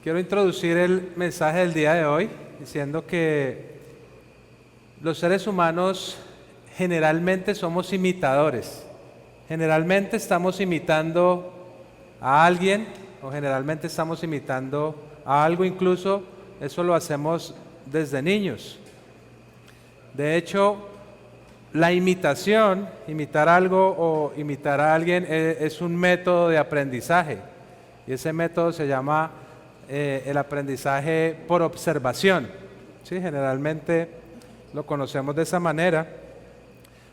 Quiero introducir el mensaje del día de hoy diciendo que los seres humanos generalmente somos imitadores. Generalmente estamos imitando a alguien o generalmente estamos imitando a algo, incluso eso lo hacemos desde niños. De hecho, la imitación, imitar algo o imitar a alguien es un método de aprendizaje y ese método se llama el aprendizaje por observación. ¿Sí? Generalmente lo conocemos de esa manera,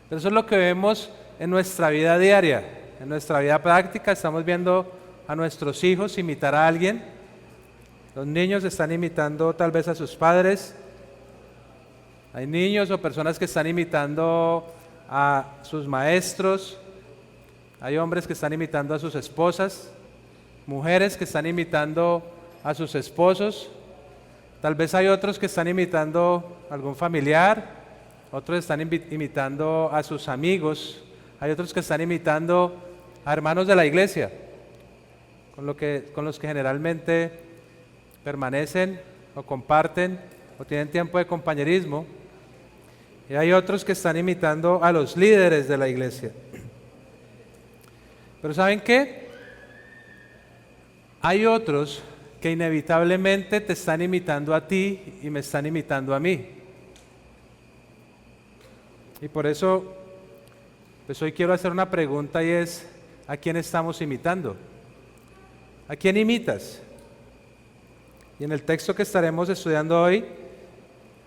pero eso es lo que vemos en nuestra vida diaria, en nuestra vida práctica. Estamos viendo a nuestros hijos imitar a alguien. Los niños están imitando tal vez a sus padres. Hay niños o personas que están imitando a sus maestros. Hay hombres que están imitando a sus esposas, mujeres que están imitando a sus esposos. Tal vez hay otros que están imitando a algún familiar, otros están imitando a sus amigos, hay otros que están imitando a hermanos de la iglesia, con los que generalmente permanecen o comparten o tienen tiempo de compañerismo. Y hay otros que están imitando a los líderes de la iglesia. Pero ¿saben qué? Hay otros que inevitablemente te están imitando a ti y me están imitando a mí. Y por eso, pues hoy quiero hacer una pregunta y es, ¿a quién estamos imitando? ¿A quién imitas? Y en el texto que estaremos estudiando hoy,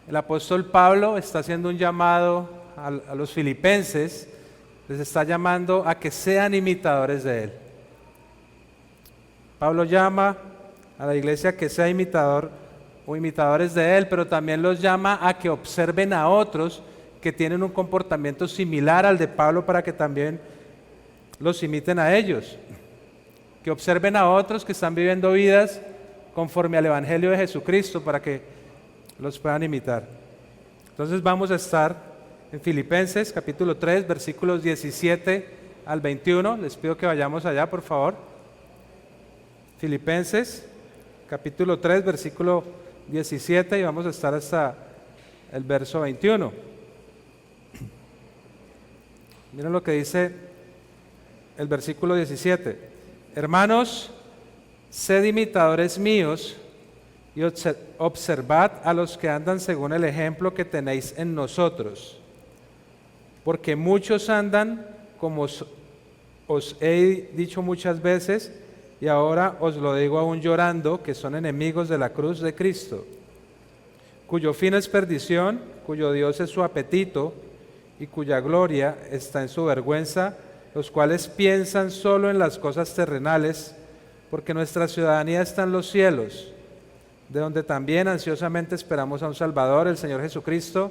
el apóstol Pablo está haciendo un llamado a los filipenses, les está llamando a que sean imitadores de él. Pablo llama a la iglesia que sea imitador o imitadores de él, pero también los llama a que observen a otros que tienen un comportamiento similar al de Pablo para que también los imiten a ellos. Que observen a otros que están viviendo vidas conforme al Evangelio de Jesucristo para que los puedan imitar. Entonces vamos a estar en Filipenses capítulo 3, versículos 17 al 21. Les pido que vayamos allá, por favor. Filipenses capítulo 3, versículo 17 y vamos a estar hasta el verso 21. Miren lo que dice el versículo 17. Hermanos, sed imitadores míos y observad a los que andan según el ejemplo que tenéis en nosotros. Porque muchos andan, como os he dicho muchas veces, y ahora os lo digo aún llorando, que son enemigos de la cruz de Cristo, cuyo fin es perdición, cuyo Dios es su apetito, y cuya gloria está en su vergüenza, los cuales piensan solo en las cosas terrenales, porque nuestra ciudadanía está en los cielos, de donde también ansiosamente esperamos a un Salvador, el Señor Jesucristo,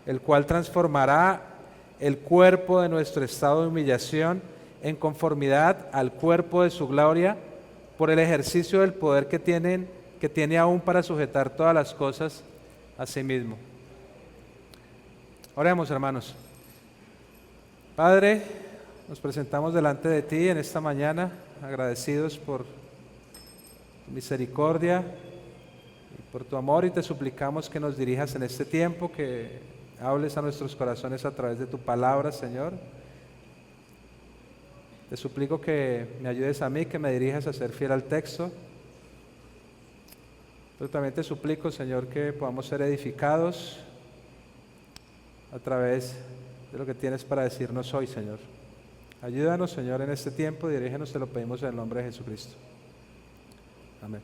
el cual transformará el cuerpo de nuestro estado de humillación en conformidad al cuerpo de su gloria, por el ejercicio del poder que tiene aún para sujetar todas las cosas a sí mismo. Oremos, hermanos. Padre, nos presentamos delante de ti en esta mañana, agradecidos por tu misericordia y por tu amor, y te suplicamos que nos dirijas en este tiempo, que hables a nuestros corazones a través de tu palabra, Señor. Te suplico que me ayudes a mí, que me dirijas a ser fiel al texto. Pero también te suplico, Señor, que podamos ser edificados a través de lo que tienes para decirnos hoy, Señor. Ayúdanos, Señor, en este tiempo, dirígenos, te lo pedimos en el nombre de Jesucristo. Amén.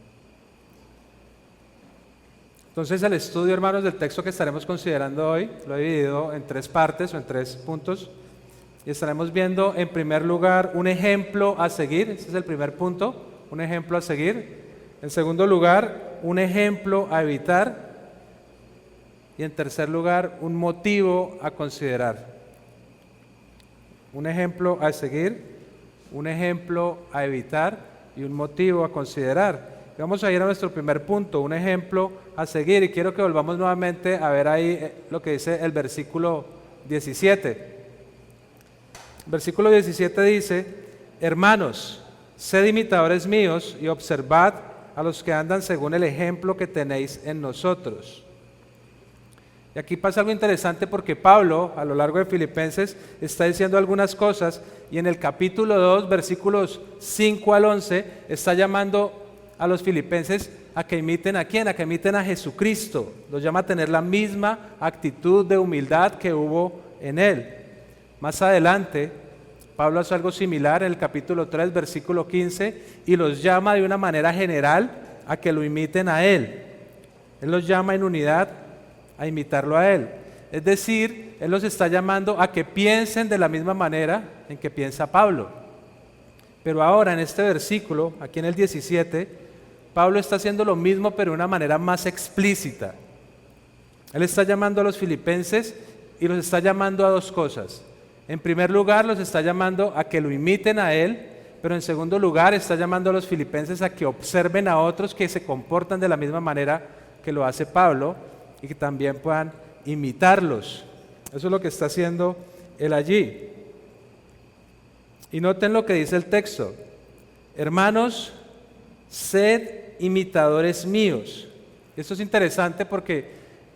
Entonces, el estudio, hermanos, del texto que estaremos considerando hoy, lo he dividido en tres partes o en tres puntos. Y estaremos viendo en primer lugar un ejemplo a seguir, ese es el primer punto, un ejemplo a seguir. En segundo lugar, un ejemplo a evitar. Y en tercer lugar, un motivo a considerar. Un ejemplo a seguir, un ejemplo a evitar y un motivo a considerar. Vamos a ir a nuestro primer punto, un ejemplo a seguir. Y quiero que volvamos nuevamente a ver ahí lo que dice el versículo 17. Versículo 17 dice: hermanos, sed imitadores míos y observad a los que andan según el ejemplo que tenéis en nosotros. Y aquí pasa algo interesante porque Pablo, a lo largo de Filipenses, está diciendo algunas cosas y en el capítulo 2, versículos 5 al 11, está llamando a los filipenses a que imiten ¿a quién? A que imiten a Jesucristo. Los llama a tener la misma actitud de humildad que hubo en él. Más adelante, Pablo hace algo similar en el capítulo 3, versículo 15, y los llama de una manera general a que lo imiten a él. Él los llama en unidad a imitarlo a él. Es decir, él los está llamando a que piensen de la misma manera en que piensa Pablo. Pero ahora en este versículo, aquí en el 17, Pablo está haciendo lo mismo pero de una manera más explícita. Él está llamando a los filipenses y los está llamando a dos cosas. En primer lugar, los está llamando a que lo imiten a él, pero en segundo lugar está llamando a los filipenses a que observen a otros que se comportan de la misma manera que lo hace Pablo y que también puedan imitarlos. Eso es lo que está haciendo él allí. Y noten lo que dice el texto: hermanos, sed imitadores míos. Esto es interesante porque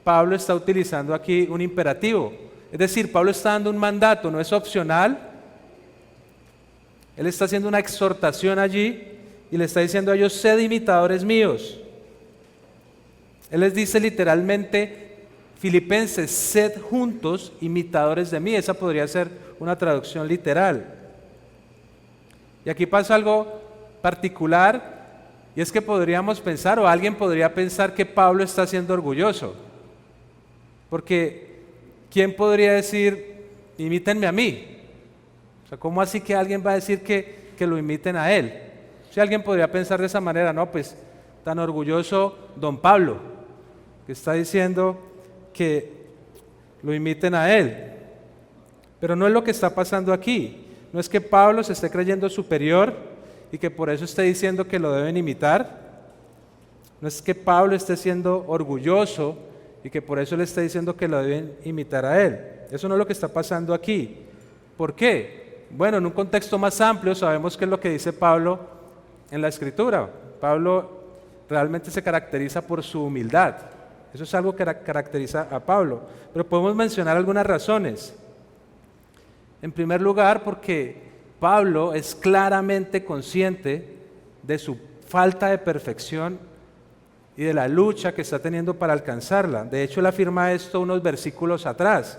Pablo está utilizando aquí un imperativo. Es decir, Pablo está dando un mandato, no es opcional. Él está haciendo una exhortación allí y le está diciendo a ellos: sed imitadores míos. Él les dice literalmente: Filipenses, sed juntos imitadores de mí. Esa podría ser una traducción literal. Y aquí pasa algo particular, y es que podríamos pensar, o alguien podría pensar, que Pablo está siendo orgulloso. Porque ¿quién podría decir, imítenme a mí? O sea, ¿cómo así que alguien va a decir que lo imiten a él? Si alguien podría pensar de esa manera, no, pues tan orgulloso don Pablo, que está diciendo que lo imiten a él. Pero no es lo que está pasando aquí. No es que Pablo se esté creyendo superior y que por eso esté diciendo que lo deben imitar. No es que Pablo esté siendo orgulloso y que por eso le esté diciendo que lo deben imitar a él. Eso no es lo que está pasando aquí. ¿Por qué? Bueno, en un contexto más amplio sabemos qué es lo que dice Pablo en la Escritura. Pablo realmente se caracteriza por su humildad. Eso es algo que caracteriza a Pablo. Pero podemos mencionar algunas razones. En primer lugar, porque Pablo es claramente consciente de su falta de perfección y de la lucha que está teniendo para alcanzarla. De hecho, él afirma esto unos versículos atrás.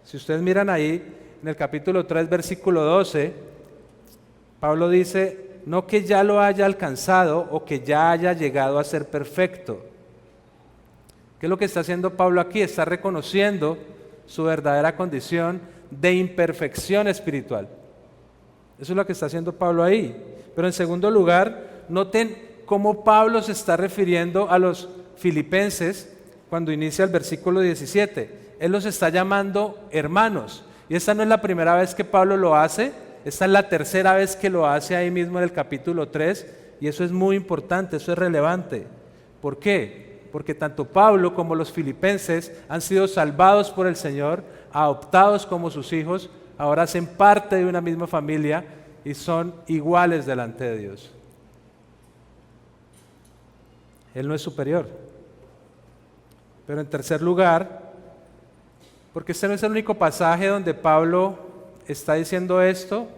Si ustedes miran ahí, en el capítulo 3, versículo 12, Pablo dice: no que ya lo haya alcanzado o que ya haya llegado a ser perfecto. ¿Qué es lo que está haciendo Pablo aquí? Está reconociendo su verdadera condición de imperfección espiritual. Eso es lo que está haciendo Pablo ahí. Pero en segundo lugar, noten cómo Pablo se está refiriendo a los filipenses cuando inicia el versículo 17. Él los está llamando hermanos. Y esta no es la primera vez que Pablo lo hace, esta es la tercera vez que lo hace ahí mismo en el capítulo 3, y eso es muy importante, eso es relevante. ¿Por qué? Porque tanto Pablo como los filipenses han sido salvados por el Señor, adoptados como sus hijos, ahora hacen parte de una misma familia y son iguales delante de Dios. Él no es superior. Pero en tercer lugar, porque este no es el único pasaje donde Pablo está diciendo esto,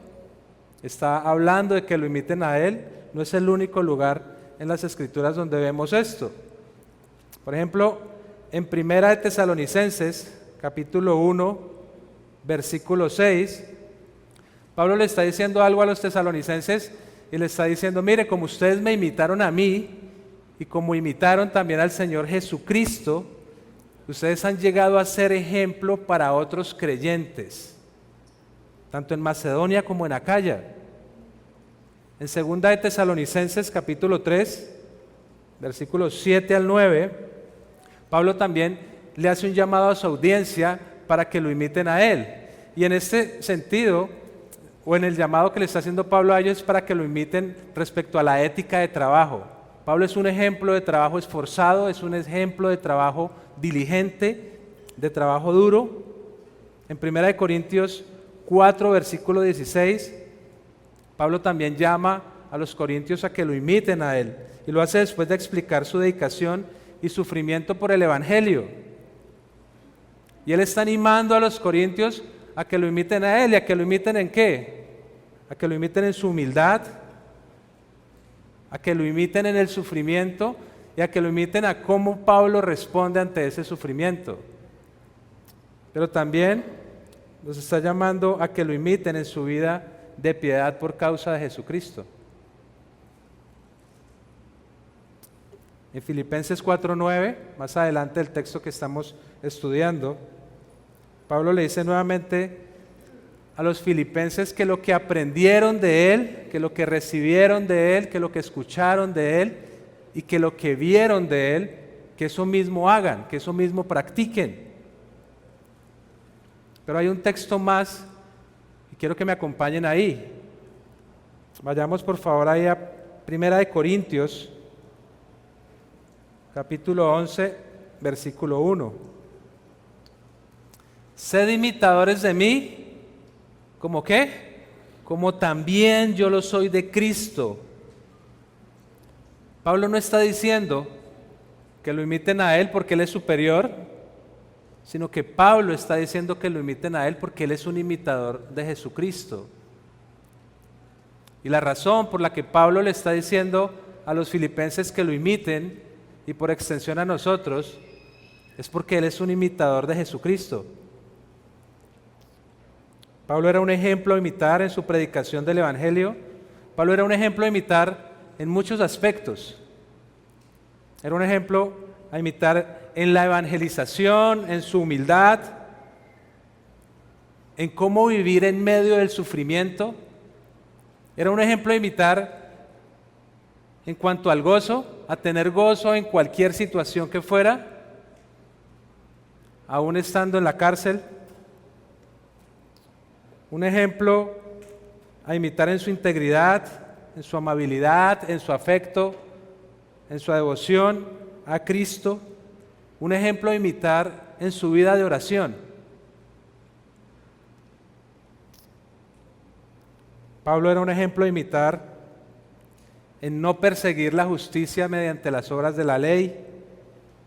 está hablando de que lo imiten a él, no es el único lugar en las Escrituras donde vemos esto. Por ejemplo, en Primera de Tesalonicenses, capítulo 1, versículo 6, Pablo le está diciendo algo a los tesalonicenses y le está diciendo: mire, como ustedes me imitaron a mí y como imitaron también al Señor Jesucristo, ustedes han llegado a ser ejemplo para otros creyentes, tanto en Macedonia como en Acaya. En Segunda de Tesalonicenses, capítulo 3, versículos 7 al 9, Pablo también le hace un llamado a su audiencia para que lo imiten a él. Y en este sentido, o en el llamado que le está haciendo Pablo a ellos, es para que lo imiten respecto a la ética de trabajo. Pablo es un ejemplo de trabajo esforzado, es un ejemplo de trabajo diligente, de trabajo duro. En 1 de Corintios 4, versículo 16, Pablo también llama a los corintios a que lo imiten a Él. Y lo hace después de explicar su dedicación y sufrimiento por el Evangelio. Y Él está animando a los corintios a que lo imiten a Él. ¿Y a que lo imiten en qué? A que lo imiten en su humildad, a que lo imiten en el sufrimiento y a que lo imiten a cómo Pablo responde ante ese sufrimiento. Pero también los está llamando a que lo imiten en su vida de piedad por causa de Jesucristo. En Filipenses 4:9, más adelante del texto que estamos estudiando, Pablo le dice nuevamente a los filipenses que lo que aprendieron de Él, que lo que recibieron de Él, que lo que escucharon de Él y que lo que vieron de Él, que eso mismo hagan, que eso mismo practiquen. Pero hay un texto más y quiero que me acompañen ahí. Vayamos por favor ahí a Primera de Corintios, capítulo 11, versículo 1. Sed imitadores de mí, ¿cómo qué? Como también yo lo soy de Cristo. Pablo no está diciendo que lo imiten a Él porque Él es superior, sino que Pablo está diciendo que lo imiten a Él porque Él es un imitador de Jesucristo. Y la razón por la que Pablo le está diciendo a los filipenses que lo imiten, y por extensión a nosotros, es porque Él es un imitador de Jesucristo. Pablo era un ejemplo a imitar en su predicación del Evangelio. Pablo era un ejemplo a imitar en muchos aspectos. Era un ejemplo a imitar en la evangelización, en su humildad, en cómo vivir en medio del sufrimiento. Era un ejemplo a imitar en cuanto al gozo, a tener gozo en cualquier situación que fuera, aún estando en la cárcel. Un ejemplo a imitar en su integridad, en su amabilidad, en su afecto, en su devoción a Cristo. Un ejemplo a imitar en su vida de oración. Pablo era un ejemplo a imitar en no perseguir la justicia mediante las obras de la ley,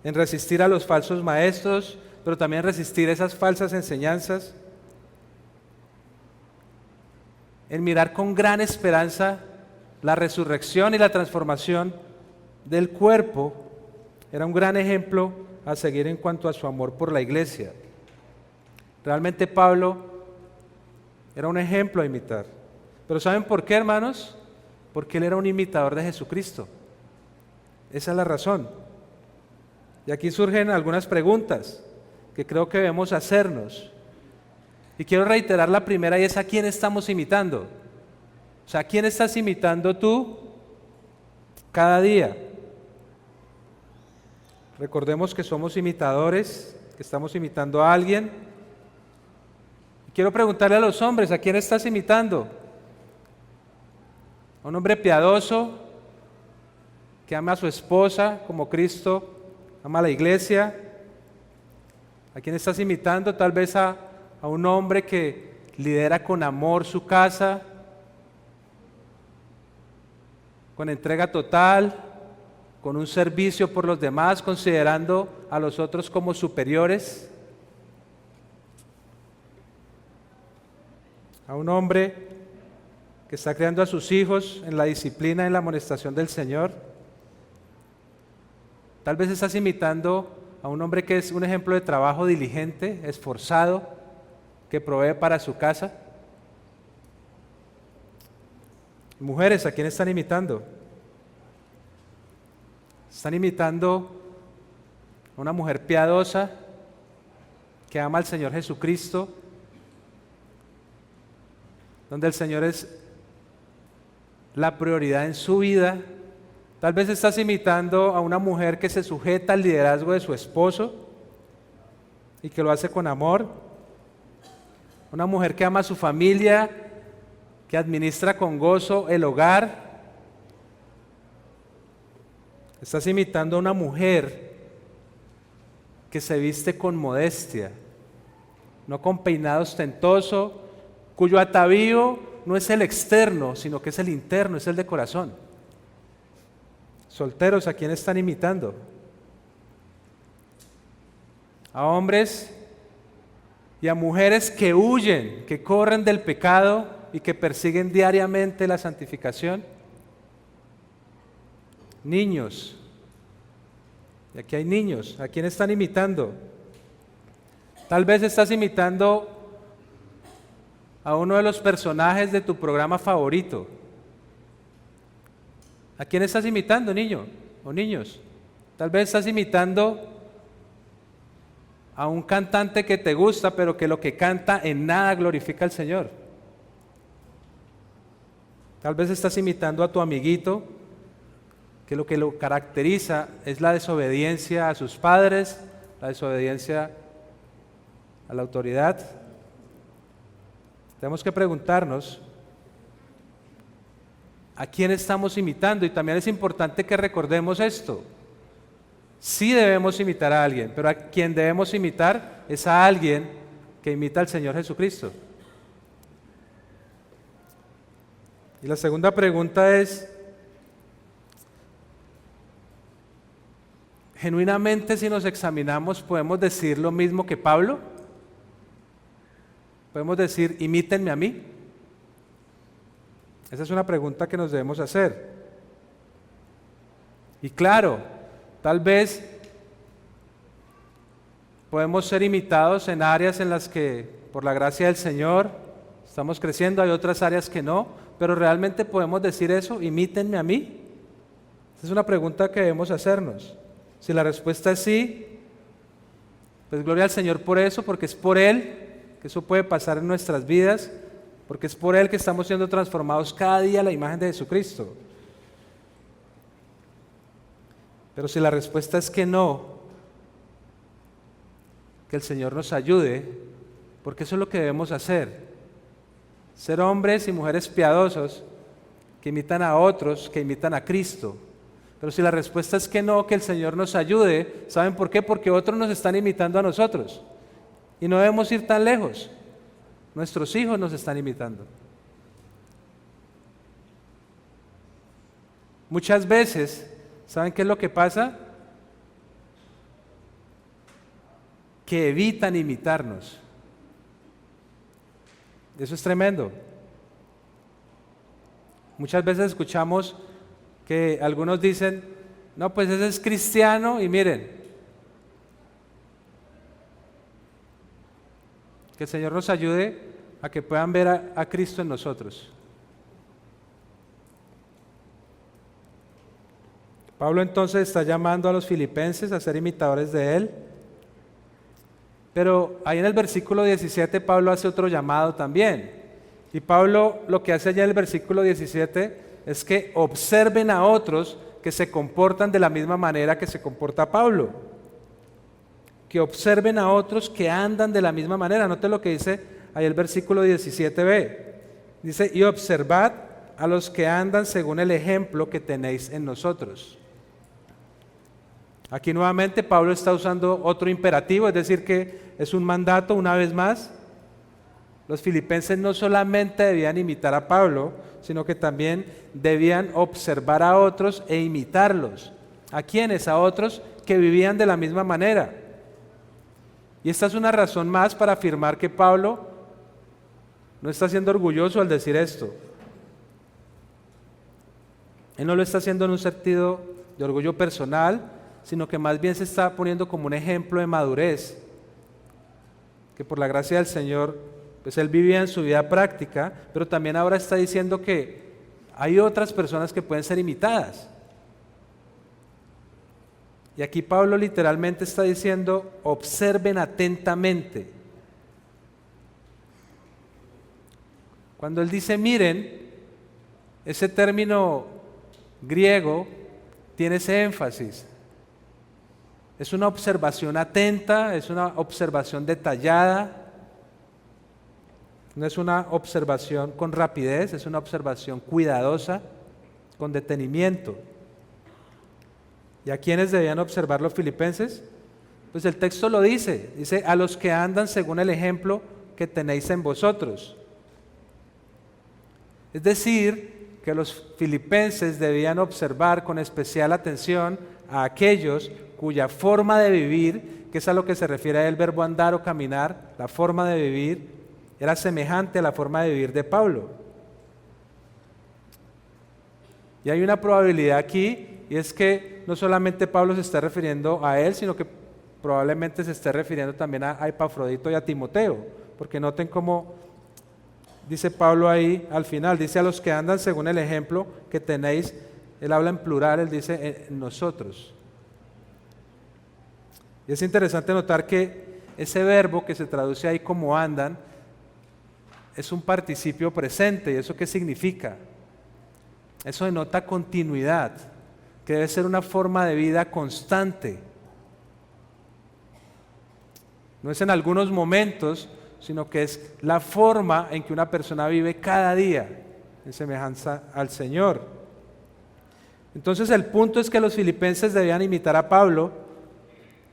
en resistir a los falsos maestros, pero también resistir esas falsas enseñanzas, en mirar con gran esperanza la resurrección y la transformación del cuerpo. Era un gran ejemplo a seguir en cuanto a su amor por la iglesia. Realmente Pablo era un ejemplo a imitar. Pero ¿saben por qué, hermanos? Porque Él era un imitador de Jesucristo. Esa es la razón. Y aquí surgen algunas preguntas que creo que debemos hacernos. Y quiero reiterar la primera, y es: ¿a quién estamos imitando? O sea, ¿a quién estás imitando tú cada día? Recordemos que somos imitadores, que estamos imitando a alguien. Y quiero preguntarle a los hombres: ¿a quién estás imitando? ¿A un hombre piadoso que ama a su esposa como Cristo ama a la iglesia? ¿A quién estás imitando? Tal vez a un hombre que lidera con amor su casa, con entrega total, con un servicio por los demás, considerando a los otros como superiores. A un hombre que está criando a sus hijos en la disciplina, en la amonestación del Señor. Tal vez estás imitando a un hombre que es un ejemplo de trabajo diligente, esforzado, que provee para su casa. Mujeres, ¿a quién están imitando? Están imitando a una mujer piadosa que ama al Señor Jesucristo, donde el Señor es la prioridad en su vida. Tal vez estás imitando a una mujer que se sujeta al liderazgo de su esposo y que lo hace con amor. Una mujer que ama a su familia, que administra con gozo el hogar. Estás imitando a una mujer que se viste con modestia, no con peinado ostentoso, cuyo atavío no es el externo, sino que es el interno, es el de corazón. Solteros, ¿a quién están imitando? A hombres y a mujeres que huyen, que corren del pecado y que persiguen diariamente la santificación. Niños, y aquí hay niños, ¿a quién están imitando? Tal vez estás imitando a uno de los personajes de tu programa favorito. ¿A quién estás imitando, niño o niños? Tal vez estás imitando a un cantante que te gusta, pero que lo que canta en nada glorifica al Señor. Tal vez estás imitando a tu amiguito, que lo caracteriza es la desobediencia a sus padres, la desobediencia a la autoridad. Tenemos que preguntarnos a quién estamos imitando, y también es importante que recordemos esto. Sí debemos imitar a alguien, pero a quien debemos imitar es a alguien que imita al Señor Jesucristo. Y la segunda pregunta es, genuinamente, si nos examinamos, ¿podemos decir lo mismo que Pablo? ¿Podemos decir, imítenme a mí? Esa es una pregunta que nos debemos hacer. Y claro, tal vez podemos ser imitados en áreas en las que, por la gracia del Señor, estamos creciendo, hay otras áreas que no, pero realmente podemos decir eso, imítenme a mí. Esa es una pregunta que debemos hacernos. Si la respuesta es sí, pues gloria al Señor por eso, porque es por Él que eso puede pasar en nuestras vidas, porque es por Él que estamos siendo transformados cada día a la imagen de Jesucristo. Pero si la respuesta es que no, que el Señor nos ayude, porque eso es lo que debemos hacer. Ser hombres y mujeres piadosos que imitan a otros, que imitan a Cristo. Pero si la respuesta es que no, que el Señor nos ayude, ¿saben por qué? Porque otros nos están imitando a nosotros. Y no debemos ir tan lejos. Nuestros hijos nos están imitando. Muchas veces, ¿saben qué es lo que pasa? Que evitan imitarnos. Eso es tremendo. Muchas veces escuchamos que algunos dicen, no, pues ese es cristiano y miren, que el Señor nos ayude a que puedan ver a Cristo en nosotros. Pablo entonces está llamando a los filipenses a ser imitadores de él, pero ahí en el versículo 17 Pablo hace otro llamado también, y Pablo lo que hace allá en el versículo 17 es que observen a otros que se comportan de la misma manera que se comporta Pablo, que observen a otros que andan de la misma manera. Note lo que dice ahí el versículo 17b, dice, y observad a los que andan según el ejemplo que tenéis en nosotros. Aquí nuevamente Pablo está usando otro imperativo, es decir que es un mandato una vez más. Los filipenses no solamente debían imitar a Pablo, sino que también debían observar a otros e imitarlos. ¿A quiénes? A otros que vivían de la misma manera. Y esta es una razón más para afirmar que Pablo no está siendo orgulloso al decir esto. Él no lo está haciendo en un sentido de orgullo personal, sino que más bien se está poniendo como un ejemplo de madurez, que por la gracia del Señor, pues él vivía en su vida práctica, pero también ahora está diciendo que hay otras personas que pueden ser imitadas. Y aquí Pablo literalmente está diciendo, observen atentamente. Cuando él dice miren, ese término griego tiene ese énfasis. Es una observación atenta, es una observación detallada, no es una observación con rapidez, es una observación cuidadosa, con detenimiento. ¿Y a quiénes debían observar los filipenses? Pues el texto lo dice, dice a los que andan según el ejemplo que tenéis en vosotros. Es decir, que los filipenses debían observar con especial atención a aquellos cuya forma de vivir, que es a lo que se refiere el verbo andar o caminar, la forma de vivir, era semejante a la forma de vivir de Pablo. Y hay una probabilidad aquí, y es que no solamente Pablo se está refiriendo a él, sino que probablemente se esté refiriendo también a Epafrodito y a Timoteo, porque noten cómo dice Pablo ahí al final, dice a los que andan según el ejemplo que tenéis, él habla en plural, él dice nosotros. Y es interesante notar que ese verbo que se traduce ahí como andan, es un participio presente. ¿Y eso qué significa? Eso denota continuidad, que debe ser una forma de vida constante. No es en algunos momentos, sino que es la forma en que una persona vive cada día, en semejanza al Señor. Entonces el punto es que los filipenses debían imitar a Pablo,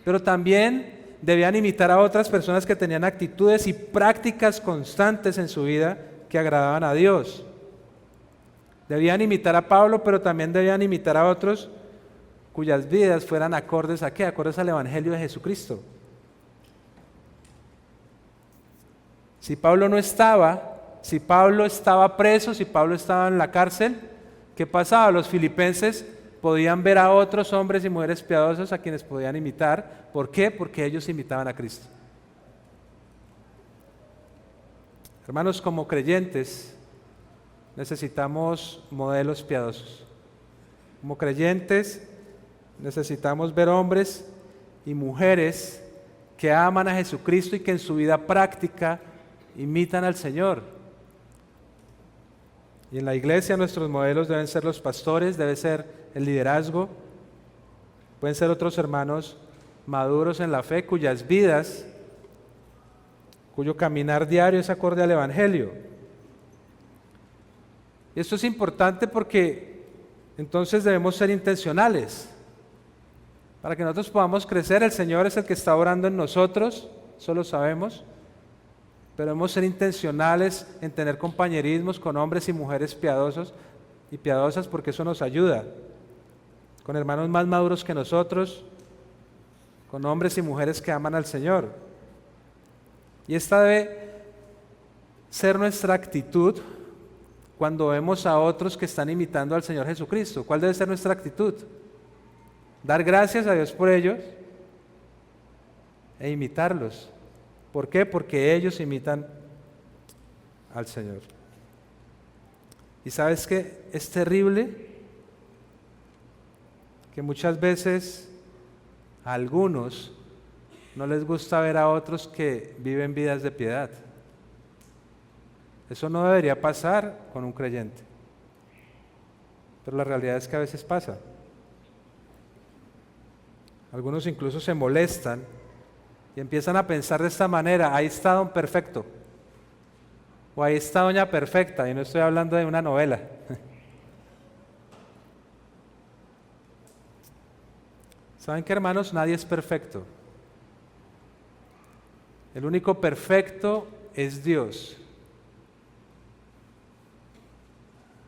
pero también debían imitar a otras personas que tenían actitudes y prácticas constantes en su vida que agradaban a Dios. Debían imitar a Pablo, pero también debían imitar a otros cuyas vidas fueran acordes ¿a qué? Acordes al Evangelio de Jesucristo. Si Pablo estaba preso, si Pablo estaba en la cárcel, ¿qué pasaba? Los filipenses podían ver a otros hombres y mujeres piadosos a quienes podían imitar. ¿Por qué? Porque ellos imitaban a Cristo. Hermanos, como creyentes, necesitamos modelos piadosos. Como creyentes, necesitamos ver hombres y mujeres que aman a Jesucristo y que en su vida práctica imitan al Señor. Y en la iglesia nuestros modelos deben ser los pastores, debe ser el liderazgo, pueden ser otros hermanos maduros en la fe cuyas vidas, cuyo caminar diario es acorde al Evangelio. Y esto es importante porque entonces debemos ser intencionales. Para que nosotros podamos crecer, el Señor es el que está orando en nosotros, eso lo sabemos. Pero debemos ser intencionales en tener compañerismos con hombres y mujeres piadosos y piadosas, porque eso nos ayuda. Con hermanos más maduros que nosotros, con hombres y mujeres que aman al Señor. Y esta debe ser nuestra actitud cuando vemos a otros que están imitando al Señor Jesucristo. ¿Cuál debe ser nuestra actitud? Dar gracias a Dios por ellos e imitarlos. ¿Por qué? Porque ellos imitan al Señor. ¿Y sabes qué? Es terrible que muchas veces a algunos no les gusta ver a otros que viven vidas de piedad. Eso no debería pasar con un creyente. Pero la realidad es que a veces pasa. Algunos incluso se molestan y empiezan a pensar de esta manera: ahí está don perfecto, o ahí está doña perfecta, y no estoy hablando de una novela. ¿Saben qué, hermanos? Nadie es perfecto. El único perfecto es Dios.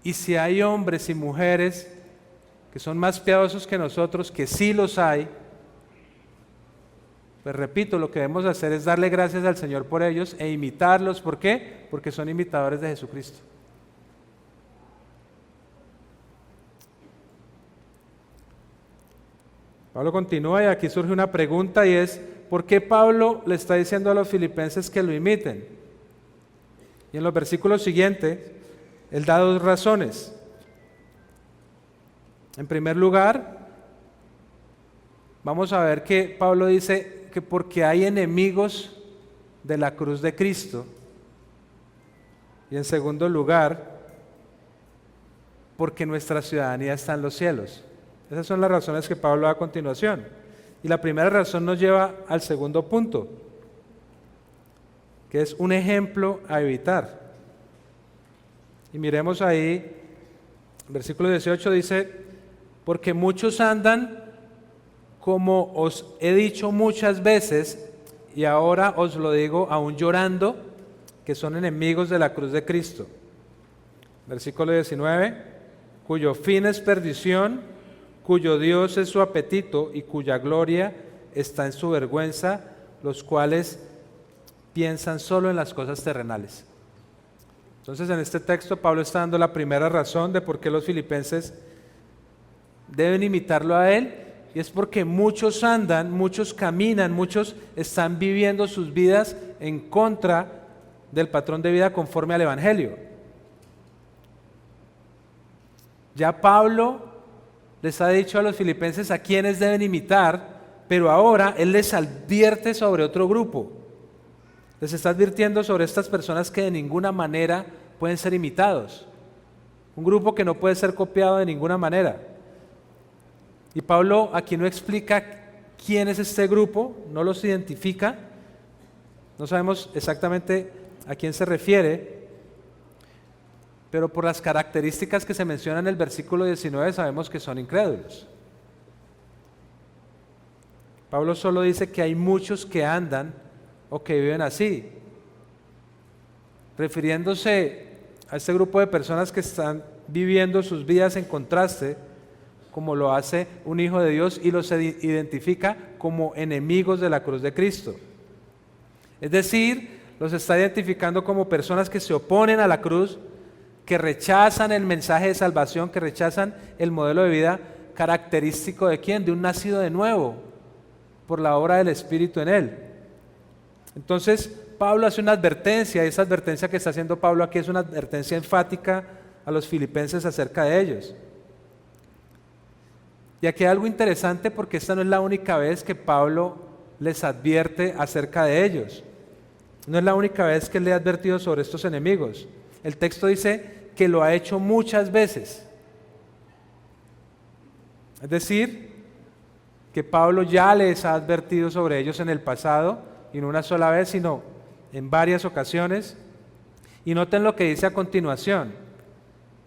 Y si hay hombres y mujeres que son más piadosos que nosotros, que sí los hay, pues repito, lo que debemos hacer es darle gracias al Señor por ellos e imitarlos. ¿Por qué? Porque son imitadores de Jesucristo. Pablo continúa y aquí surge una pregunta, y es: ¿por qué Pablo le está diciendo a los filipenses que lo imiten? Y en los versículos siguientes, él da dos razones. En primer lugar, vamos a ver que Pablo dice que porque hay enemigos de la cruz de Cristo. Y en segundo lugar, porque nuestra ciudadanía está en los cielos. Esas son las razones que Pablo da a continuación. Y la primera razón nos lleva al segundo punto, que es un ejemplo a evitar. Y miremos ahí, versículo 18 dice: porque muchos andan, como os he dicho muchas veces, y ahora os lo digo aún llorando, que son enemigos de la cruz de Cristo. Versículo 19, cuyo fin es perdición, cuyo Dios es su apetito y cuya gloria está en su vergüenza, los cuales piensan solo en las cosas terrenales. Entonces en este texto Pablo está dando la primera razón de por qué los filipenses deben imitarlo a él, y es porque muchos andan, muchos caminan, muchos están viviendo sus vidas en contra del patrón de vida conforme al Evangelio. Ya Pablo les ha dicho a los filipenses a quienes deben imitar, pero ahora él les advierte sobre otro grupo. Les está advirtiendo sobre estas personas que de ninguna manera pueden ser imitados. Un grupo que no puede ser copiado de ninguna manera. Y Pablo aquí no explica quién es este grupo, no los identifica, no sabemos exactamente a quién se refiere, pero por las características que se mencionan en el versículo 19 sabemos que son incrédulos. Pablo solo dice que hay muchos que andan o que viven así, refiriéndose a este grupo de personas que están viviendo sus vidas en contraste, como lo hace un hijo de Dios, y los identifica como enemigos de la cruz de Cristo. Es decir, los está identificando como personas que se oponen a la cruz, que rechazan el mensaje de salvación, que rechazan el modelo de vida característico de ¿quién? De un nacido de nuevo, por la obra del Espíritu en él. Entonces, Pablo hace una advertencia, y esa advertencia que está haciendo Pablo aquí es una advertencia enfática a los filipenses acerca de ellos. Y aquí hay algo interesante porque esta no es la única vez que Pablo les advierte acerca de ellos. No es la única vez que le ha advertido sobre estos enemigos. El texto dice que lo ha hecho muchas veces. Es decir, que Pablo ya les ha advertido sobre ellos en el pasado, y no una sola vez, sino en varias ocasiones. Y noten lo que dice a continuación: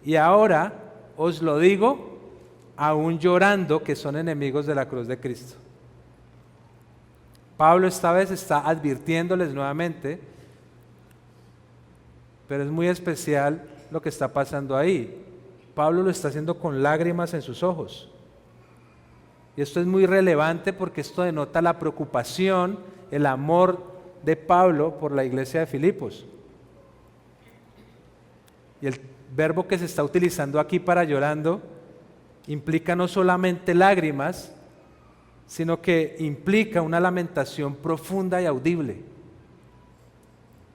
y ahora os lo digo, aún llorando, que son enemigos de la cruz de Cristo. Pablo esta vez está advirtiéndoles nuevamente, pero es muy especial lo que está pasando ahí. Pablo lo está haciendo con lágrimas en sus ojos. Y esto es muy relevante porque esto denota la preocupación, el amor de Pablo por la iglesia de Filipos. Y el verbo que se está utilizando aquí para llorando implica no solamente lágrimas, sino que implica una lamentación profunda y audible.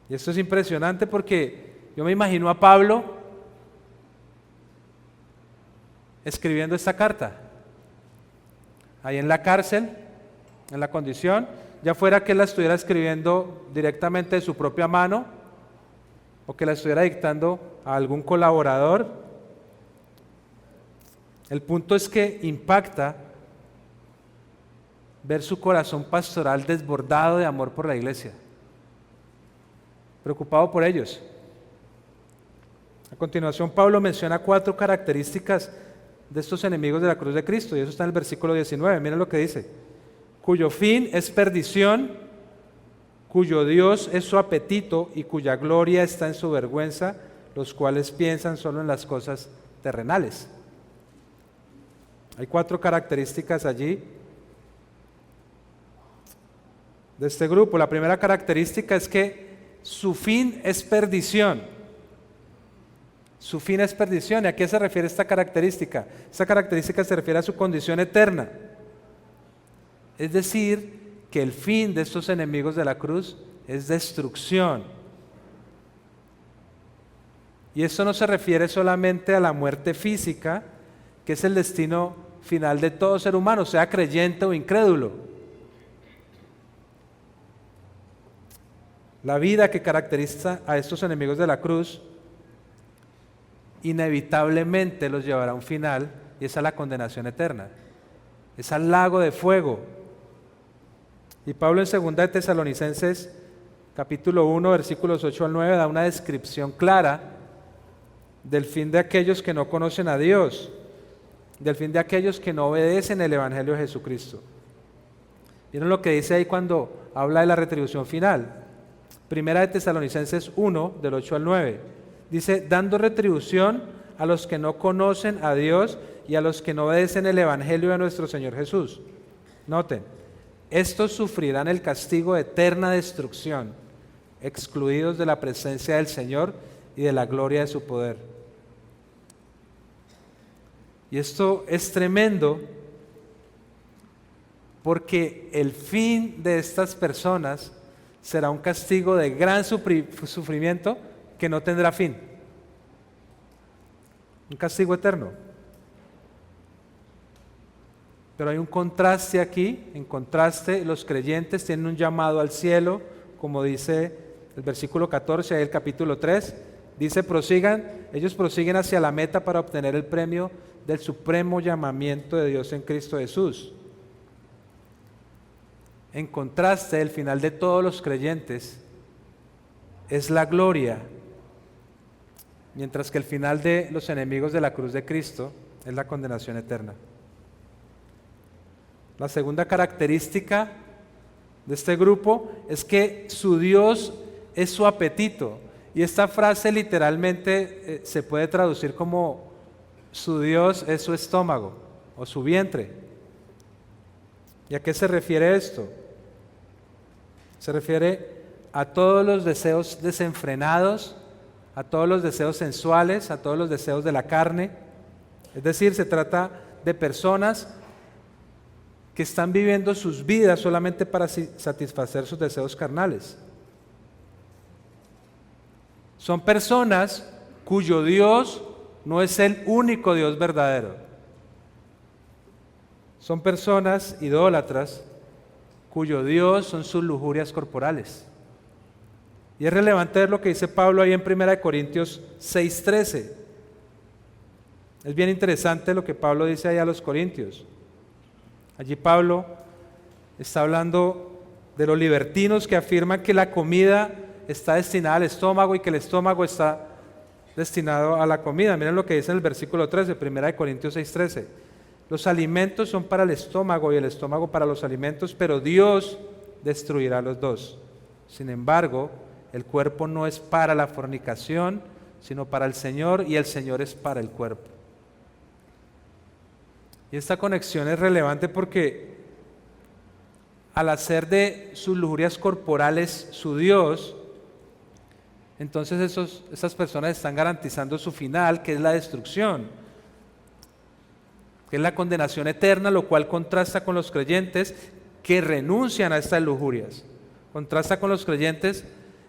Y esto es impresionante porque yo me imagino a Pablo escribiendo esta carta, ahí en la cárcel, en la condición, ya fuera que él la estuviera escribiendo directamente de su propia mano, o que la estuviera dictando a algún colaborador. El punto es que impacta ver su corazón pastoral desbordado de amor por la iglesia, preocupado por ellos. A continuación, Pablo menciona 4 características de estos enemigos de la cruz de Cristo, y eso está en el versículo 19. Miren lo que dice: cuyo fin es perdición, cuyo Dios es su apetito y cuya gloria está en su vergüenza, los cuales piensan solo en las cosas terrenales. Hay 4 características allí de este grupo. La primera característica es que su fin es perdición. Su fin es perdición. ¿Y a qué se refiere esta característica? Esta característica se refiere a su condición eterna. Es decir, que el fin de estos enemigos de la cruz es destrucción. Y esto no se refiere solamente a la muerte física, que es el destino final de todo ser humano, sea creyente o incrédulo. La vida que caracteriza a estos enemigos de la cruz inevitablemente los llevará a un final, y es a la condenación eterna, es al lago de fuego. Y Pablo en 2 de Tesalonicenses capítulo 1 versículos 8 al 9 da una descripción clara del fin de aquellos que no conocen a Dios, del fin de aquellos que no obedecen el Evangelio de Jesucristo. Miren lo que dice ahí cuando habla de la retribución final. Primera de Tesalonicenses 1 del 8 al 9. Dice, dando retribución a los que no conocen a Dios y a los que no obedecen el Evangelio de nuestro Señor Jesús. Noten, estos sufrirán el castigo de eterna destrucción, excluidos de la presencia del Señor y de la gloria de su poder. Y esto es tremendo porque el fin de estas personas será un castigo de gran sufrimiento que no tendrá fin. Un castigo eterno. Pero hay un contraste aquí. En contraste, los creyentes tienen un llamado al cielo, como dice el versículo 14 del capítulo 3. Dice, ellos prosiguen hacia la meta para obtener el premio del supremo llamamiento de Dios en Cristo Jesús. En contraste, el final de todos los creyentes es la gloria, mientras que el final de los enemigos de la cruz de Cristo es la condenación eterna. La segunda característica de este grupo es que su Dios es su apetito. Y esta frase literalmente se puede traducir como su Dios es su estómago o su vientre. ¿Y a qué se refiere esto? Se refiere a todos los deseos desenfrenados, a todos los deseos sensuales, a todos los deseos de la carne. Es decir, se trata de personas que están viviendo sus vidas solamente para satisfacer sus deseos carnales. Son personas cuyo Dios no es el único Dios verdadero. Son personas idólatras cuyo Dios son sus lujurias corporales. Y es relevante ver lo que dice Pablo ahí en 1 Corintios 6:13. Es bien interesante lo que Pablo dice ahí a los Corintios. Allí Pablo está hablando de los libertinos que afirman que la comida está destinada al estómago y que el estómago está destinado a la comida. Miren lo que dice en el versículo 13, 1 Corintios 6:13. Los alimentos son para el estómago y el estómago para los alimentos, pero Dios destruirá los dos. Sin embargo, el cuerpo no es para la fornicación, sino para el Señor, y el Señor es para el cuerpo. Y esta conexión es relevante porque al hacer de sus lujurias corporales su Dios, entonces esas personas están garantizando su final, que es la destrucción, que es la condenación eterna, lo cual contrasta con los creyentes que renuncian a estas lujurias. Contrasta con los creyentes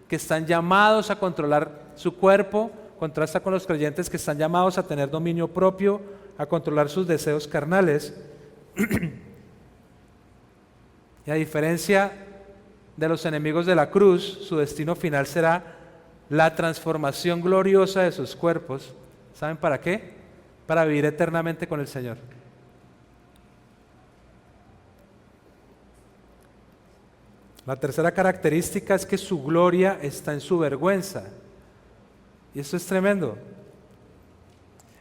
que están llamados a controlar su cuerpo, contrasta con los creyentes que están llamados a tener dominio propio, a controlar sus deseos carnales. Y a diferencia de los enemigos de la cruz, su destino final será la transformación gloriosa de sus cuerpos. ¿Saben para qué? Para vivir eternamente con el Señor. La tercera característica es que su gloria está en su vergüenza. Y esto es tremendo.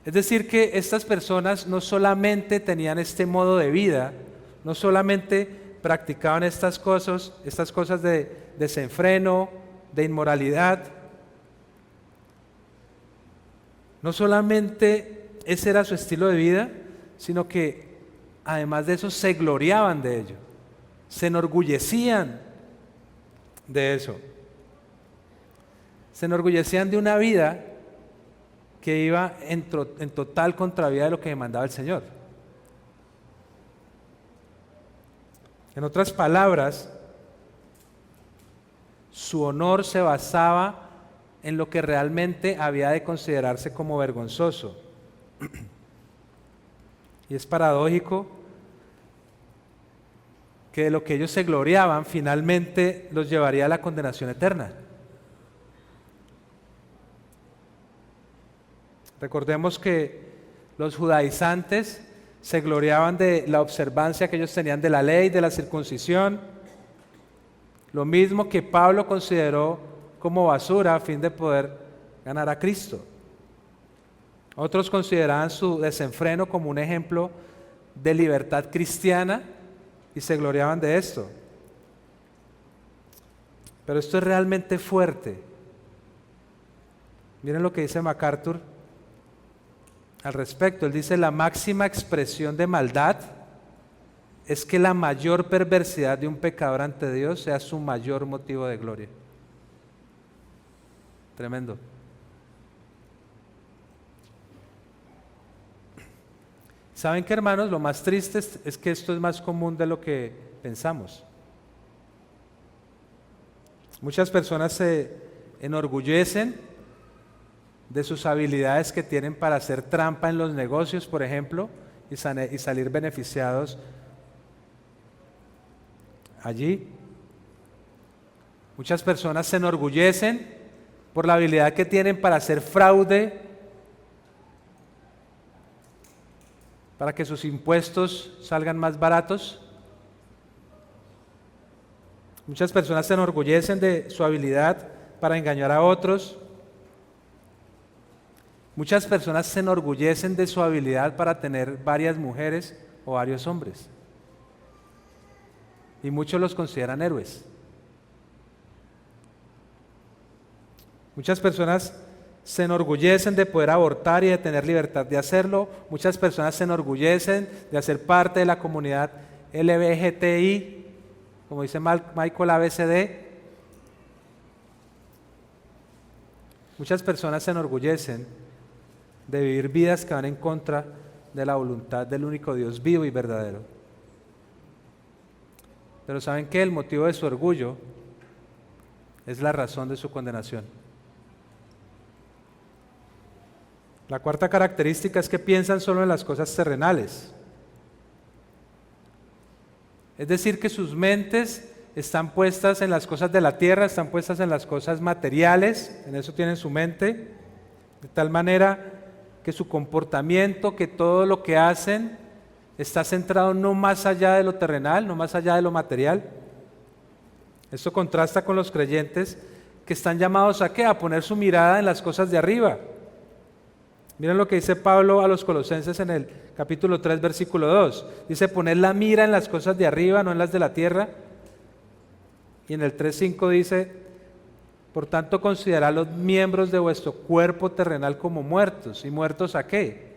Es decir, que estas personas no solamente tenían este modo de vida, no solamente practicaban estas cosas de desenfreno, de inmoralidad. No solamente ese era su estilo de vida, sino que además de eso se gloriaban de ello, se enorgullecían de eso. Se enorgullecían de una vida que iba en total contravía de lo que demandaba el Señor. En otras palabras, su honor se basaba en lo que realmente había de considerarse como vergonzoso. Y es paradójico que de lo que ellos se gloriaban finalmente los llevaría a la condenación eterna. Recordemos que los judaizantes se gloriaban de la observancia que ellos tenían de la ley, de la circuncisión, lo mismo que Pablo consideró como basura a fin de poder ganar a Cristo. Otros consideraban su desenfreno como un ejemplo de libertad cristiana y se gloriaban de esto. Pero esto es realmente fuerte. Miren lo que dice MacArthur al respecto. Él dice: la máxima expresión de maldad es que la mayor perversidad de un pecador ante Dios sea su mayor motivo de gloria. Tremendo. ¿Saben qué, hermanos? Lo más triste es que esto es más común de lo que pensamos. Muchas personas se enorgullecen de sus habilidades que tienen para hacer trampa en los negocios, por ejemplo, y salir beneficiados allí. Muchas personas se enorgullecen por la habilidad que tienen para hacer fraude, para que sus impuestos salgan más baratos. Muchas personas se enorgullecen de su habilidad para engañar a otros. Muchas personas se enorgullecen de su habilidad para tener varias mujeres o varios hombres. Y muchos los consideran héroes. Muchas personas se enorgullecen de poder abortar y de tener libertad de hacerlo. Muchas personas se enorgullecen de hacer parte de la comunidad LGBTI, como dice Michael ABCD. Muchas personas se enorgullecen de vivir vidas que van en contra de la voluntad del único Dios vivo y verdadero. Pero ¿saben qué? El motivo de su orgullo es la razón de su condenación. La cuarta característica es que piensan solo en las cosas terrenales. Es decir, que sus mentes están puestas en las cosas de la tierra, están puestas en las cosas materiales, en eso tienen su mente, de tal manera que su comportamiento, que todo lo que hacen está centrado no más allá de lo terrenal, no más allá de lo material. Esto contrasta con los creyentes que están llamados ¿a qué? A poner su mirada en las cosas de arriba. Miren lo que dice Pablo a los Colosenses en el capítulo 3, versículo 2. Dice: poner la mira en las cosas de arriba, no en las de la tierra. Y en el 3:5 dice: por tanto, considerad los miembros de vuestro cuerpo terrenal como muertos. ¿Y muertos a qué?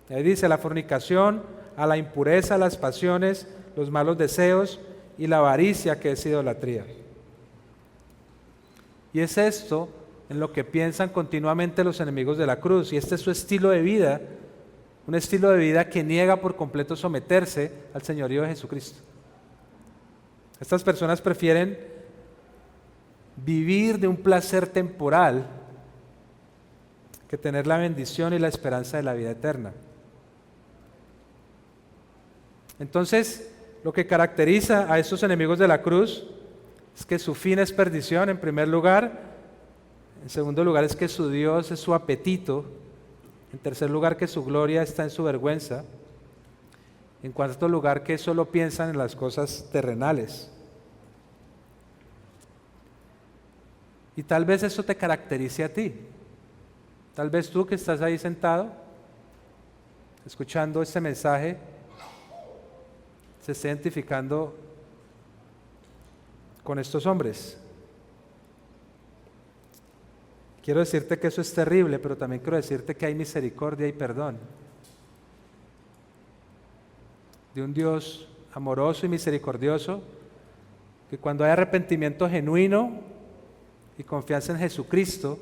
Ahí dice: a la fornicación, a la impureza, a las pasiones, los malos deseos y la avaricia, que es idolatría. Y es esto en lo que piensan continuamente los enemigos de la cruz, y este es su estilo de vida, un estilo de vida que niega por completo someterse al señorío de Jesucristo. Estas personas prefieren vivir de un placer temporal que tener la bendición y la esperanza de la vida eterna. Entonces, lo que caracteriza a estos enemigos de la cruz es que su fin es perdición, en primer lugar. En segundo lugar, es que su Dios es su apetito. En tercer lugar, que su gloria está en su vergüenza. En cuarto lugar, que solo piensan en las cosas terrenales. Y tal vez eso te caracterice a ti. Tal vez tú que estás ahí sentado, escuchando este mensaje, se esté identificando con estos hombres. Quiero decirte que eso es terrible, pero también quiero decirte que hay misericordia y perdón de un Dios amoroso y misericordioso, que cuando hay arrepentimiento genuino y confianza en Jesucristo,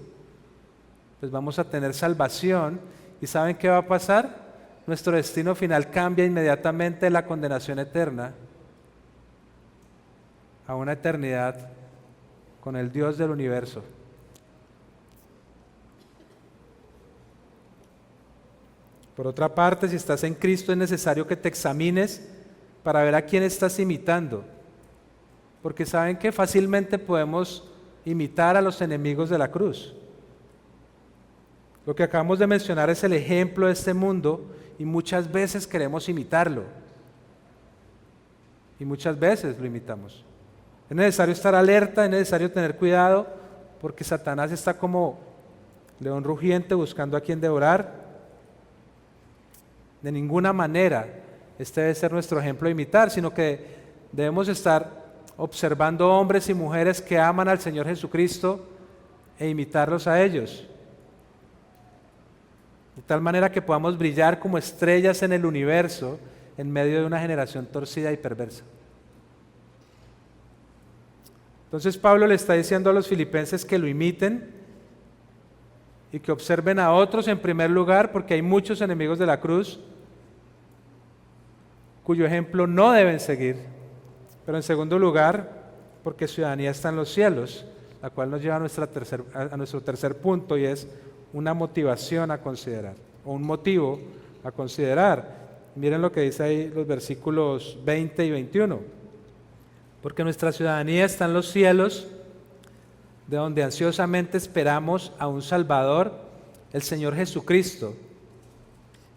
pues vamos a tener salvación. ¿Y saben qué va a pasar? Nuestro destino final cambia inmediatamente de la condenación eterna a una eternidad con el Dios del universo. Por otra parte, si estás en Cristo, es necesario que te examines para ver a quién estás imitando, porque saben que fácilmente podemos imitar a los enemigos de la cruz. Lo que acabamos de mencionar es el ejemplo de este mundo y muchas veces queremos imitarlo. Y muchas veces lo imitamos. Es necesario estar alerta, es necesario tener cuidado, porque Satanás está como león rugiente buscando a quien devorar. De ninguna manera este debe ser nuestro ejemplo de imitar, sino que debemos estar observando hombres y mujeres que aman al Señor Jesucristo e imitarlos a ellos. de tal manera que podamos brillar como estrellas en el universo en medio de una generación torcida y perversa. Entonces Pablo le está diciendo a los filipenses que lo imiten y que observen a otros en primer lugar, porque hay muchos enemigos de la cruz cuyo ejemplo no deben seguir. Pero en segundo lugar, porque ciudadanía está en los cielos, la cual nos lleva a nuestro tercer punto, y es una motivación a considerar, o un motivo a considerar. Miren lo que dice ahí los versículos 20 y 21. Porque nuestra ciudadanía está en los cielos, de donde ansiosamente esperamos a un Salvador, el Señor Jesucristo,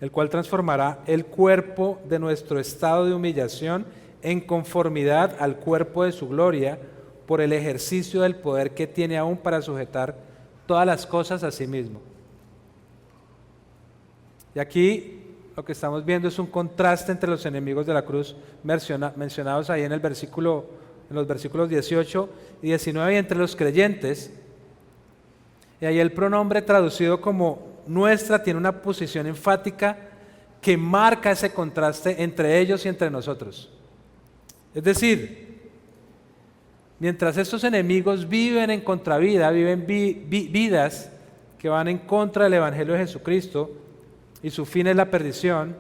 el cual transformará el cuerpo de nuestro estado de humillación en conformidad al cuerpo de su gloria, por el ejercicio del poder que tiene aún para sujetar todas las cosas a sí mismo. Y aquí lo que estamos viendo es un contraste entre los enemigos de la cruz mencionados ahí en los versículos 18 y 19, y entre los creyentes. Y ahí el pronombre traducido como nuestra tiene una posición enfática que marca ese contraste entre ellos y entre nosotros. Es decir, mientras estos enemigos viven en contravida, viven vidas que van en contra del Evangelio de Jesucristo y su fin es la perdición,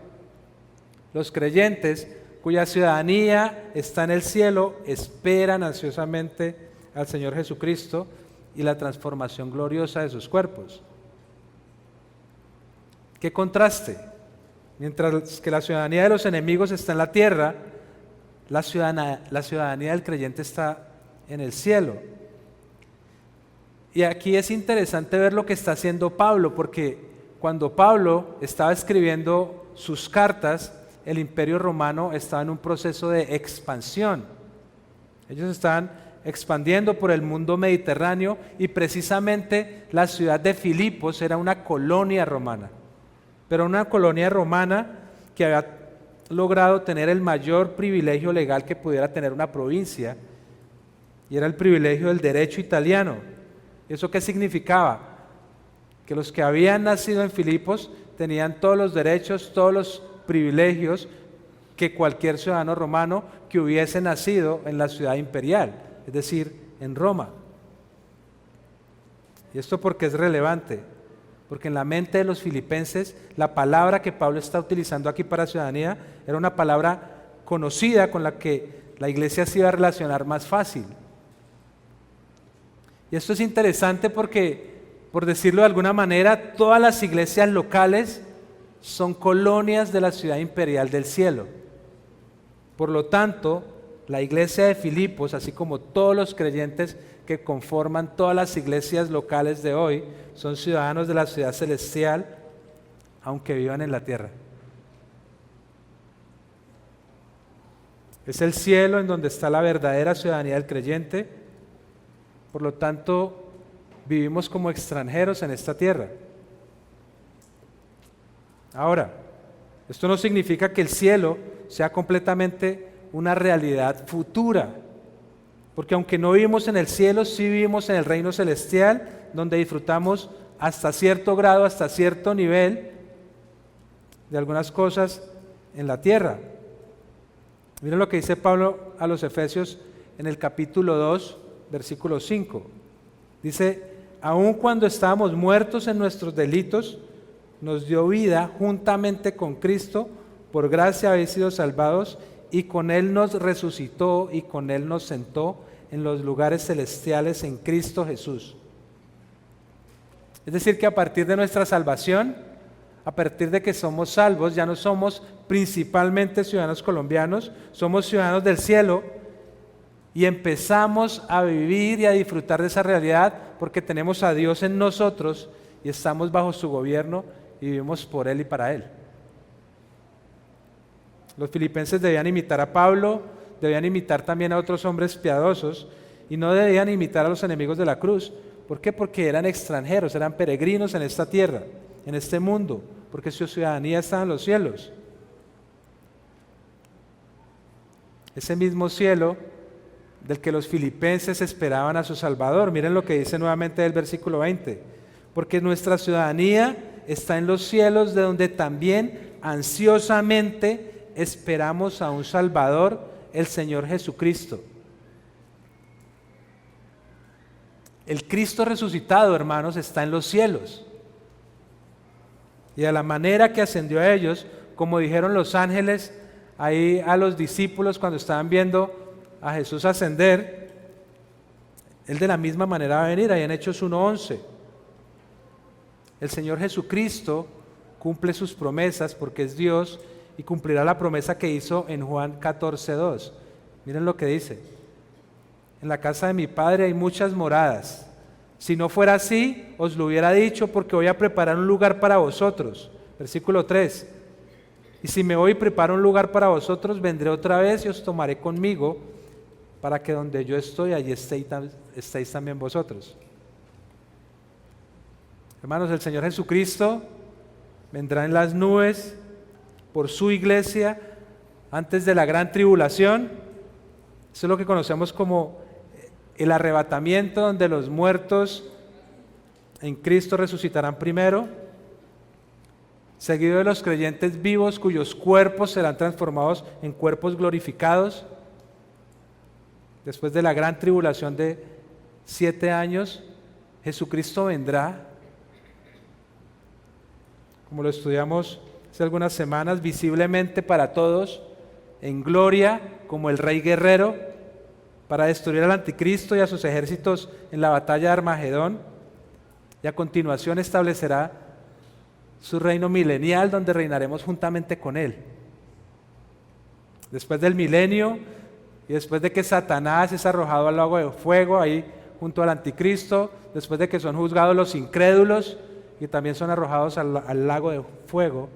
los creyentes cuya ciudadanía está en el cielo esperan ansiosamente al Señor Jesucristo y la transformación gloriosa de sus cuerpos. ¡Qué contraste! Mientras que la ciudadanía de los enemigos está en la tierra, la ciudadanía del creyente está en el cielo. Y aquí es interesante ver lo que está haciendo Pablo, porque cuando Pablo estaba escribiendo sus cartas, el Imperio Romano estaba en un proceso de expansión. Ellos estaban expandiendo por el mundo mediterráneo y precisamente la ciudad de Filipos era una colonia romana, pero una colonia romana que había logrado tener el mayor privilegio legal que pudiera tener una provincia, y era el privilegio del derecho italiano. ¿Eso qué significaba? Que los que habían nacido en Filipos tenían todos los derechos, todos los privilegios que cualquier ciudadano romano que hubiese nacido en la ciudad imperial, es decir, en Roma. ¿Y esto por qué es relevante? Porque en la mente de los filipenses, la palabra que Pablo está utilizando aquí para ciudadanía era una palabra conocida con la que la iglesia se iba a relacionar más fácil. Y esto es interesante porque, por decirlo de alguna manera, todas las iglesias locales son colonias de la ciudad imperial del cielo. Por lo tanto, la iglesia de Filipos, así como todos los creyentes que conforman todas las iglesias locales de hoy, son ciudadanos de la ciudad celestial, aunque vivan en la tierra. Es el cielo en donde está la verdadera ciudadanía del creyente. Por lo tanto, vivimos como extranjeros en esta tierra. Ahora, esto no significa que el cielo sea completamente una realidad futura, porque aunque no vivimos en el cielo, sí vivimos en el reino celestial, donde disfrutamos hasta cierto grado, hasta cierto nivel de algunas cosas en la tierra. Miren lo que dice Pablo a los Efesios en el capítulo 2, versículo 5. Dice: aun cuando estábamos muertos en nuestros delitos, nos dio vida juntamente con Cristo, por gracia habéis sido salvados, y con Él nos resucitó y con Él nos sentó en los lugares celestiales en Cristo Jesús. Es decir, que a partir de nuestra salvación, a partir de que somos salvos, ya no somos principalmente ciudadanos colombianos, somos ciudadanos del cielo y empezamos a vivir y a disfrutar de esa realidad porque tenemos a Dios en nosotros y estamos bajo su gobierno y vivimos por Él y para Él. Los filipenses debían imitar a Pablo, debían imitar también a otros hombres piadosos y no debían imitar a los enemigos de la cruz. ¿Por qué? Porque eran extranjeros, eran peregrinos en esta tierra, en este mundo, porque su ciudadanía está en los cielos. Ese mismo cielo del que los filipenses esperaban a su Salvador. Miren lo que dice nuevamente el versículo 20. Porque nuestra ciudadanía está en los cielos, de donde también ansiosamente esperamos a un Salvador, el Señor Jesucristo. El Cristo resucitado, hermanos, está en los cielos. Y de la manera que ascendió a ellos, como dijeron los ángeles ahí a los discípulos cuando estaban viendo a Jesús ascender, Él de la misma manera va a venir, ahí en Hechos 1:11. El Señor Jesucristo cumple sus promesas porque es Dios y cumplirá la promesa que hizo en Juan 14:2. Miren lo que dice: en la casa de mi Padre hay muchas moradas. Si no fuera así, os lo hubiera dicho, porque voy a preparar un lugar para vosotros. Versículo 3. Y si me voy y preparo un lugar para vosotros, vendré otra vez y os tomaré conmigo, para que donde yo estoy, allí estéis también vosotros. Hermanos, el Señor Jesucristo vendrá en las nubes por su iglesia antes de la gran tribulación. Eso es lo que conocemos como el arrebatamiento, donde los muertos en Cristo resucitarán primero, seguido de los creyentes vivos cuyos cuerpos serán transformados en cuerpos glorificados. Después de la gran tribulación de 7 años, Jesucristo vendrá, como lo estudiamos hace algunas semanas, visiblemente para todos, en gloria como el Rey guerrero, para destruir al anticristo y a sus ejércitos en la batalla de Armagedón, y a continuación establecerá su reino milenial, donde reinaremos juntamente con Él. Después del milenio y después de que Satanás es arrojado al lago de fuego, ahí junto al anticristo, después de que son juzgados los incrédulos y también son arrojados al lago de fuego,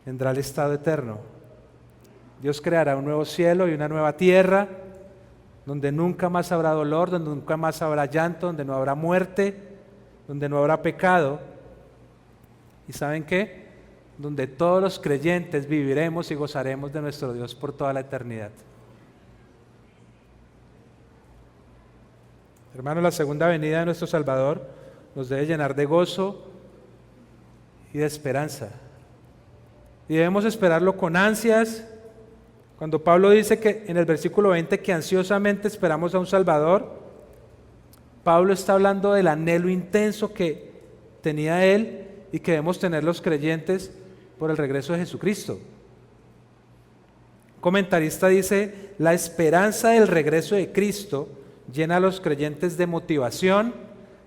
vendrá el estado eterno. Dios creará un nuevo cielo y una nueva tierra, donde nunca más habrá dolor, donde nunca más habrá llanto, donde no habrá muerte, donde no habrá pecado. ¿Y saben qué? Donde todos los creyentes viviremos y gozaremos de nuestro Dios por toda la eternidad. Hermanos, la segunda venida de nuestro Salvador nos debe llenar de gozo y de esperanza. Y debemos esperarlo con ansias. Cuando Pablo dice que en el versículo 20 que ansiosamente esperamos a un Salvador, Pablo está hablando del anhelo intenso que tenía él y que debemos tener los creyentes por el regreso de Jesucristo. Un comentarista dice: la esperanza del regreso de Cristo llena a los creyentes de motivación,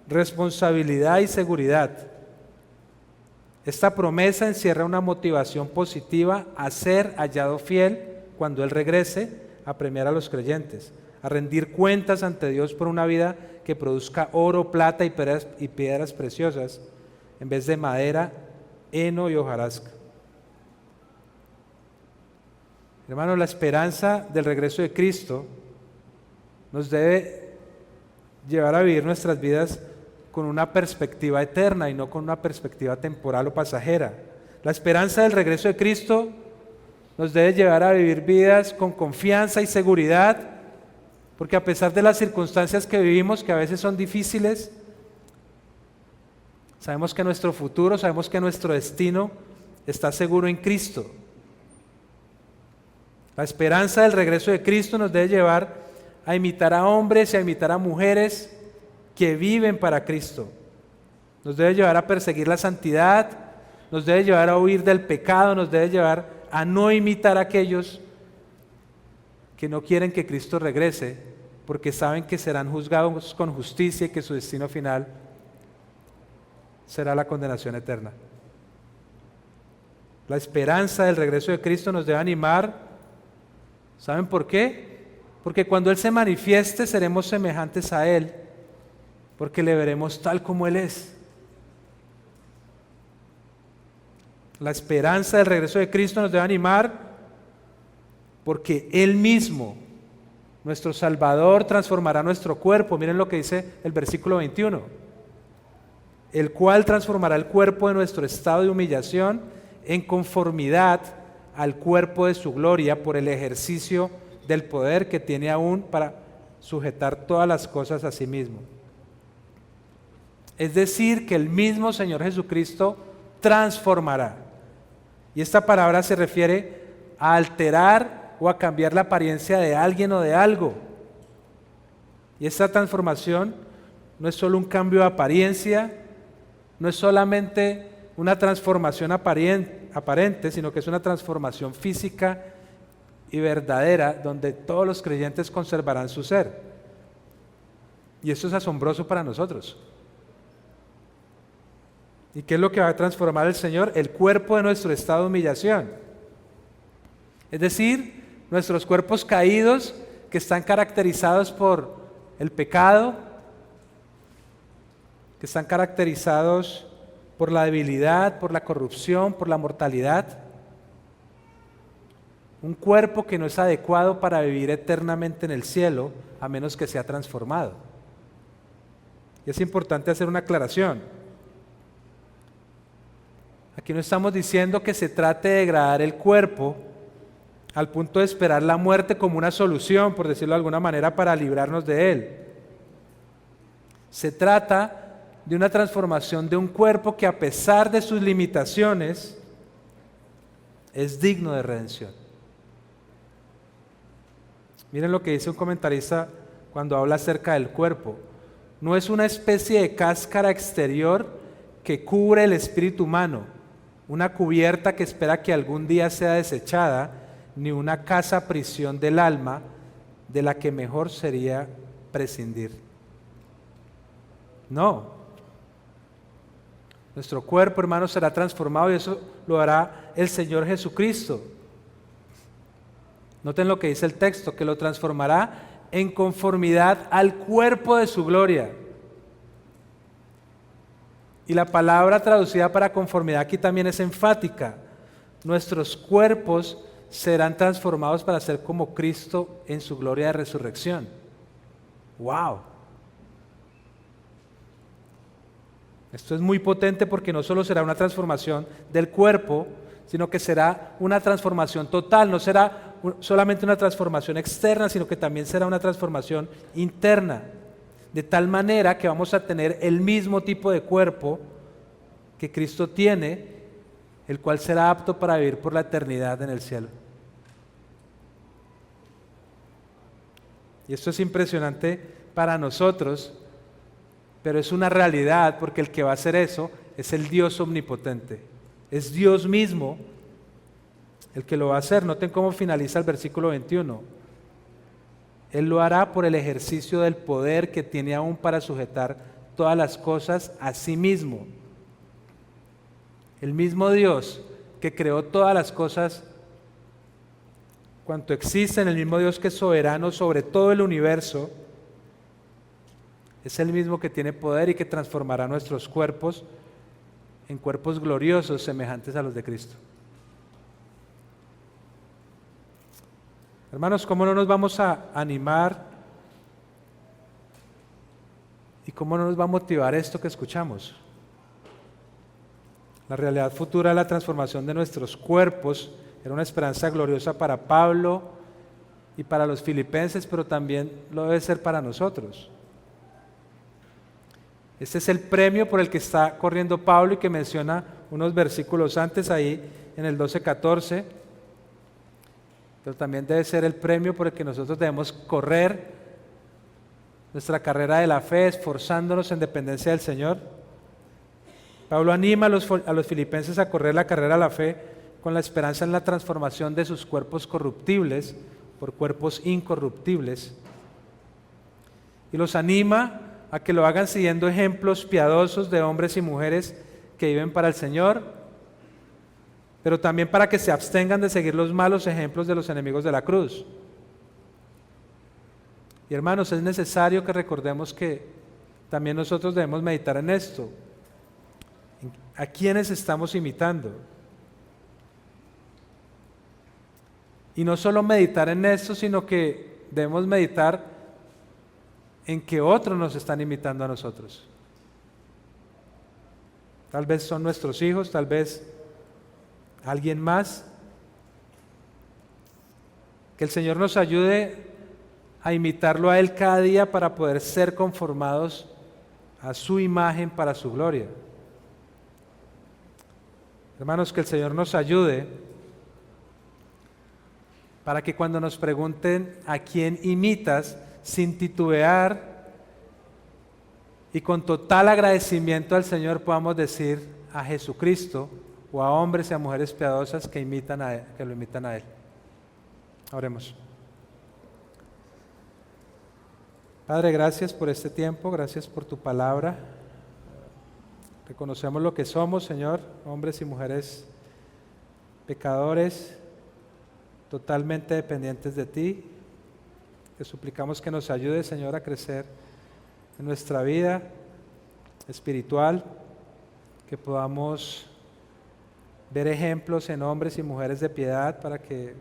responsabilidad y seguridad. Esta promesa encierra una motivación positiva a ser hallado fiel cuando Él regrese, a premiar a los creyentes, a rendir cuentas ante Dios por una vida que produzca oro, plata y piedras preciosas, en vez de madera, heno y hojarasca. Hermanos, la esperanza del regreso de Cristo nos debe llevar a vivir nuestras vidas con una perspectiva eterna y no con una perspectiva temporal o pasajera. La esperanza del regreso de Cristo nos debe llevar a vivir vidas con confianza y seguridad, porque a pesar de las circunstancias que vivimos, que a veces son difíciles, sabemos que nuestro futuro, sabemos que nuestro destino está seguro en Cristo. La esperanza del regreso de Cristo nos debe llevar a imitar a hombres y a imitar a mujeres que viven para Cristo. Nos debe llevar a perseguir la santidad, nos debe llevar a huir del pecado, nos debe llevar a no imitar a aquellos que no quieren que Cristo regrese, porque saben que serán juzgados con justicia y que su destino final será la condenación eterna. La esperanza del regreso de Cristo nos debe animar. ¿Saben por qué? Porque cuando Él se manifieste seremos semejantes a Él, porque le veremos tal como Él es. La esperanza del regreso de Cristo nos debe animar porque Él mismo, nuestro Salvador, transformará nuestro cuerpo. Miren lo que dice el versículo 21. El cual transformará el cuerpo de nuestro estado de humillación en conformidad al cuerpo de su gloria por el ejercicio del poder que tiene aún para sujetar todas las cosas a sí mismo. Es decir, que el mismo Señor Jesucristo transformará. Y esta palabra se refiere a alterar o a cambiar la apariencia de alguien o de algo. Y esta transformación no es solo un cambio de apariencia, no es solamente una transformación aparente, sino que es una transformación física y verdadera, donde todos los creyentes conservarán su ser. Y eso es asombroso para nosotros. ¿Y qué es lo que va a transformar el Señor? El cuerpo de nuestro estado de humillación. Es decir, nuestros cuerpos caídos que están caracterizados por el pecado, que están caracterizados por la debilidad, por la corrupción, por la mortalidad. Un cuerpo que no es adecuado para vivir eternamente en el cielo, a menos que sea transformado. Y es importante hacer una aclaración. Aquí no estamos diciendo que se trate de degradar el cuerpo al punto de esperar la muerte como una solución, por decirlo de alguna manera, para librarnos de él. Se trata de una transformación de un cuerpo que, a pesar de sus limitaciones, es digno de redención. Miren lo que dice un comentarista cuando habla acerca del cuerpo. No es una especie de cáscara exterior que cubre el espíritu humano, una cubierta que espera que algún día sea desechada, ni una casa prisión del alma de la que mejor sería prescindir. No. Nuestro cuerpo, hermanos, será transformado y eso lo hará el Señor Jesucristo. Noten lo que dice el texto, que lo transformará en conformidad al cuerpo de su gloria. Y la palabra traducida para conformidad aquí también es enfática. Nuestros cuerpos serán transformados para ser como Cristo en su gloria de resurrección. ¡Wow! Esto es muy potente porque no solo será una transformación del cuerpo, sino que será una transformación total. No será solamente una transformación externa, sino que también será una transformación interna. De tal manera que vamos a tener el mismo tipo de cuerpo que Cristo tiene, el cual será apto para vivir por la eternidad en el cielo. Y esto es impresionante para nosotros, pero es una realidad porque el que va a hacer eso es el Dios omnipotente. Es Dios mismo el que lo va a hacer. Noten cómo finaliza el versículo 21. Él lo hará por el ejercicio del poder que tiene aún para sujetar todas las cosas a sí mismo. El mismo Dios que creó todas las cosas, cuanto existen, el mismo Dios que es soberano sobre todo el universo, es el mismo que tiene poder y que transformará nuestros cuerpos en cuerpos gloriosos semejantes a los de Cristo. Hermanos, ¿cómo no nos vamos a animar y cómo no nos va a motivar esto que escuchamos? La realidad futura de la transformación de nuestros cuerpos era una esperanza gloriosa para Pablo y para los filipenses, pero también lo debe ser para nosotros. Este es el premio por el que está corriendo Pablo y que menciona unos versículos antes ahí en el 12:14. Pero también debe ser el premio por el que nosotros debemos correr nuestra carrera de la fe, esforzándonos en dependencia del Señor. Pablo anima a los filipenses a correr la carrera de la fe con la esperanza en la transformación de sus cuerpos corruptibles por cuerpos incorruptibles. Y los anima a que lo hagan siguiendo ejemplos piadosos de hombres y mujeres que viven para el Señor, pero también para que se abstengan de seguir los malos ejemplos de los enemigos de la cruz. Y hermanos, es necesario que recordemos que también nosotros debemos meditar en esto. ¿A quiénes estamos imitando? Y no solo meditar en esto, sino que debemos meditar en que otros nos están imitando a nosotros. Tal vez son nuestros hijos, tal vez alguien más. Que el Señor nos ayude a imitarlo a Él cada día para poder ser conformados a su imagen para su gloria. Hermanos, que el Señor nos ayude para que cuando nos pregunten a quién imitas, sin titubear y con total agradecimiento al Señor podamos decir a Jesucristo o a hombres y a mujeres piadosas que imitan a Él, que lo imitan a Él. Oremos. Padre, gracias por este tiempo, gracias por tu palabra. Reconocemos lo que somos, Señor, hombres y mujeres pecadores, totalmente dependientes de ti. Te suplicamos que nos ayudes, Señor, a crecer en nuestra vida espiritual, que podamos ver ejemplos en hombres y mujeres de piedad para que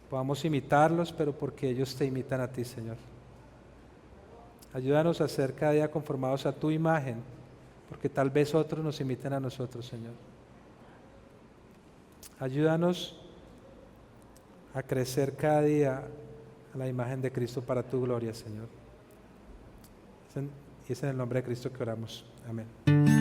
podamos imitarlos, pero porque ellos te imitan a ti, Señor. Ayúdanos a ser cada día conformados a tu imagen, porque tal vez otros nos imiten a nosotros, Señor. Ayúdanos a crecer cada día a la imagen de Cristo para tu gloria, Señor. Y es en el nombre de Cristo que oramos. Amén.